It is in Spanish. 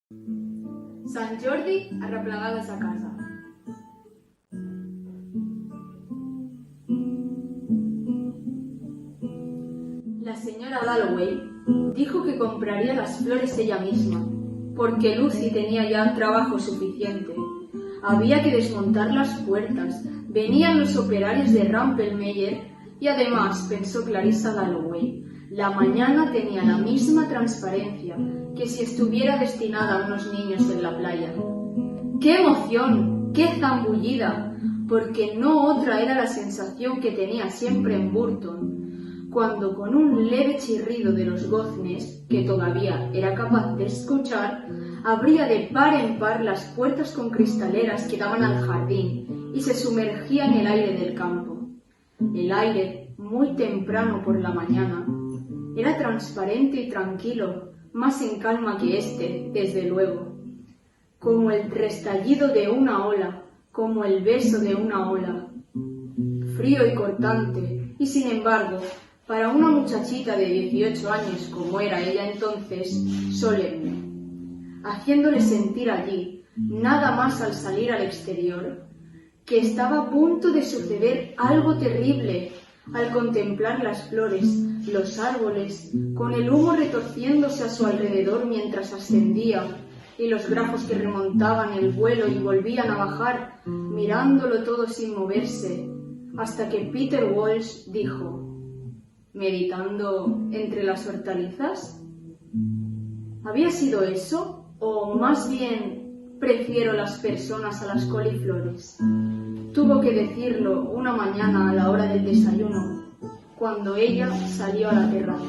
Sant Jordi arreplegades a casa. La señora Dalloway dijo que compraría las flores ella misma, porque Lucy tenía ya trabajo suficiente. Había que desmontar las puertas, venían los operarios de Rumpelmayer y además, pensó Clarissa Dalloway, la mañana tenía la misma transparencia que si estuviera destinada a unos niños en la playa. ¡Qué emoción! ¡Qué zambullida! Porque no otra era la sensación que tenía siempre en Burton, cuando con un leve chirrido de los goznes, que todavía era capaz de escuchar, abría de par en par las puertas con cristaleras que daban al jardín y se sumergía en el aire del campo. El aire, muy temprano por la mañana, era transparente y tranquilo, más en calma que este, desde luego, como el restallido de una ola, como el beso de una ola, frío y cortante, y sin embargo, para una muchachita de 18 años como era ella entonces, solemne, haciéndole sentir allí, nada más al salir al exterior, que estaba a punto de suceder algo terrible al contemplar las flores, los árboles, con el humo retorciéndose a su alrededor mientras ascendía, y los grafos que remontaban el vuelo y volvían a bajar, mirándolo todo sin moverse, hasta que Peter Walsh dijo, ¿meditando entre las hortalizas? ¿Había sido eso? ¿O más bien prefiero las personas a las coliflores? Tuvo que decirlo una mañana a la hora del desayuno, cuando ella salió a la terraza.